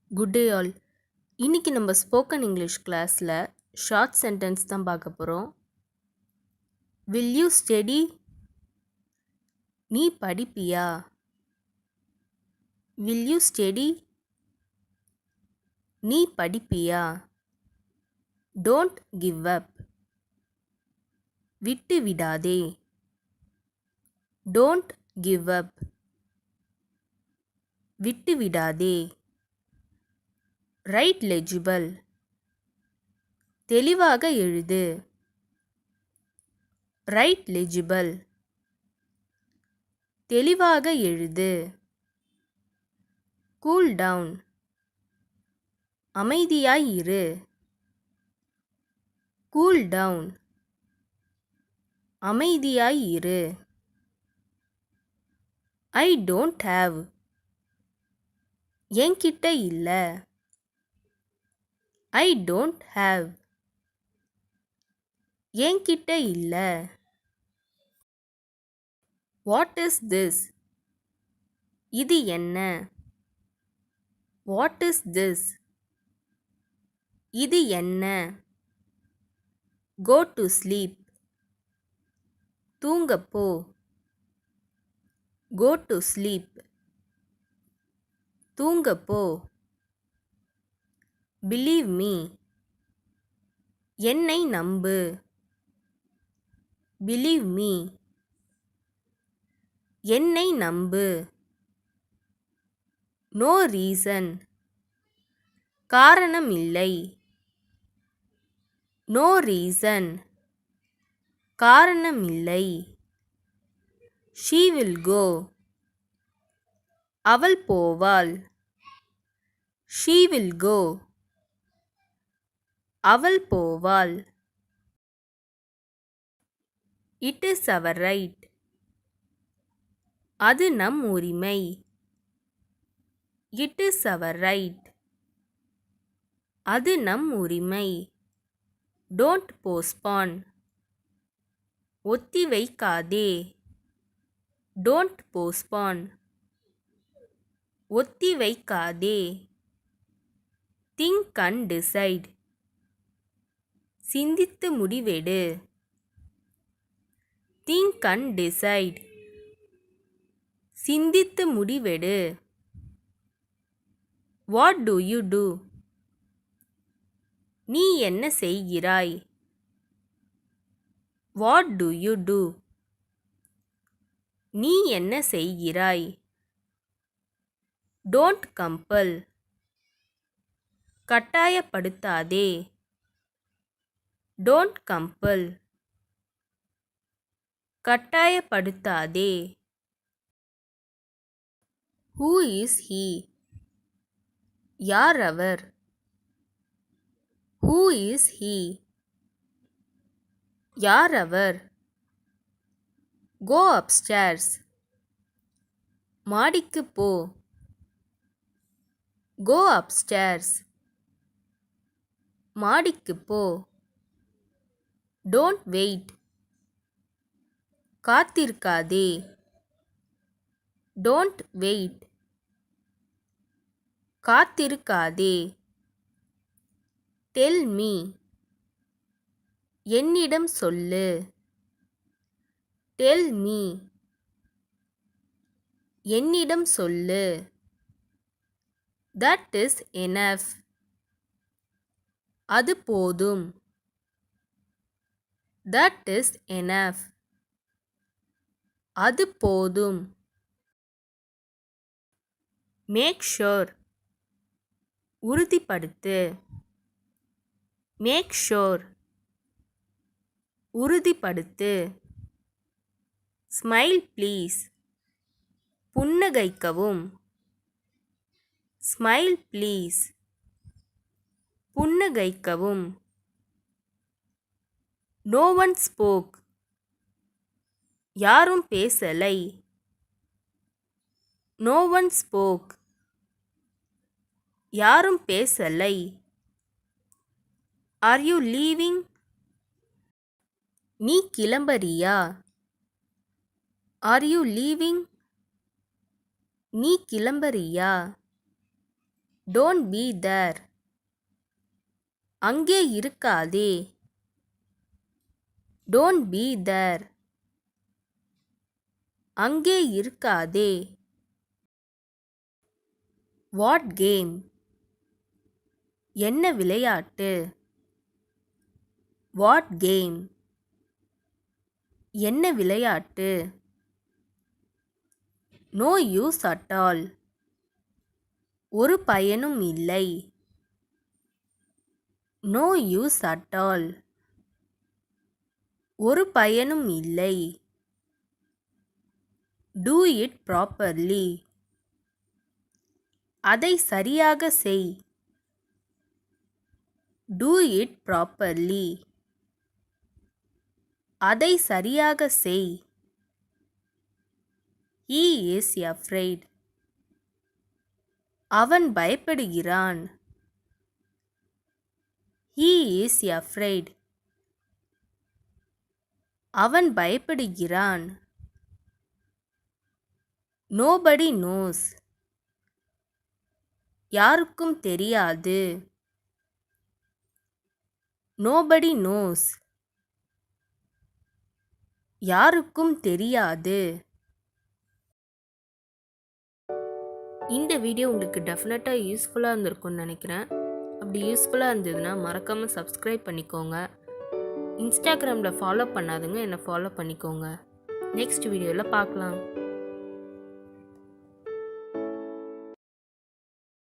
Good day all. இன்னைக்கு நம்ம spoken English கிளாஸில் ஷார்ட் சென்டென்ஸ் தான் பார்க்க போகிறோம். Will you study? நீ படிப்பியா? Will you study? நீ படிப்பியா? Don't give up. விட்டு விடாதே. Don't give up. விட்டு விடாதே. Write legible. தெளிவாக எழுது. Write legible. தெளிவாக எழுது. Cool down. அமைதியாய் இரு. Cool down. அமைதியாய் இரு. I don't have. என்கிட்ட இல்ல. I don't have. என்கிட்ட இல்ல. What is this? இது என்ன? What is this? இது என்ன? Go to sleep. தூங்கப்போ. Go to sleep. தூங்கப்போ. Believe me. என்னை நம்பு. Believe me. என்னை நம்பு. No reason. காரணமில்லை. No reason. காரணமில்லை. She will go. அவள் போவாள். She will go. அவள் போவாள். It is our right. அது நம் உரிமை. It is our right. அது நம் உரிமை. Don't postpone. ஒத்தி வைக்காதே. Don't postpone. ஒத்தி வைக்காதே. Think and decide. சிந்தித்து முடிவெடு. Think and decide. சிந்தித்து முடிவெடு. What do you do? நீ என்ன செய்கிறாய்? What do you do? நீ என்ன செய்கிறாய்? Don't compel. கட்டாயப்படுத்தாதே. Don't compel. கட்டாயப்படுத்தாதே. Who is he? யார் அவர்? Who is he? யார் அவர்? கோ அப்ஸ்டேர்ஸ். மாடிக்கு போ. Go upstairs. மாடிக்கு போ. Don't wait. காத்திருக்காதே. Don't wait. காத்திருக்காதே. Tell me. என்னிடம் சொல்லு. Tell me. என்னிடம் சொல்லு. That is enough. அது போதும். That is enough. அது போதும். Make sure. உறுதிப்படுத்து. Make sure. உறுதிப்படுத்து. Smile please. புன்னகைக்கவும். Smile please. புன்னகைக்கவும். No one spoke. யாரும் பேசலை. No one spoke. யாரும் பேசலை. Are you leaving? நீ கிளம்பறியா? R you leaving? நீ கிளம்பறியா? Don't be there. அங்கே இருக்காதே. Don't be there. அங்கே இருக்காதே. What game? என்ன விளையாட்டு? What game? என்ன விளையாட்டு? No use at all. ஒரு பயனும் இல்லை. No use at all. ஒரு பயனும் இல்லை. Do it properly. அதை சரியாக செய். Do it properly. அதை சரியாக செய். He is afraid. அவன் பயப்படுகிறான். He is afraid. அவன் பயப்படுகிறான். Nobody knows. யாருக்கும் தெரியாது. Nobody knows. யாருக்கும் தெரியாது. இந்த வீடியோ உங்களுக்கு டெஃபினட்டாக யூஸ்ஃபுல்லாக இருந்திருக்கும்னு நினைக்கிறேன். அப்படி யூஸ்ஃபுல்லாக இருந்ததுன்னா மறக்காமல் சப்ஸ்கிரைப் பண்ணிக்கோங்க. இன்ஸ்டாகிராமில் ஃபாலோ பண்ணாதுங்க என்னை ஃபாலோ பண்ணிக்கோங்க. நெக்ஸ்ட் வீடியோவில் பார்க்கலாம்.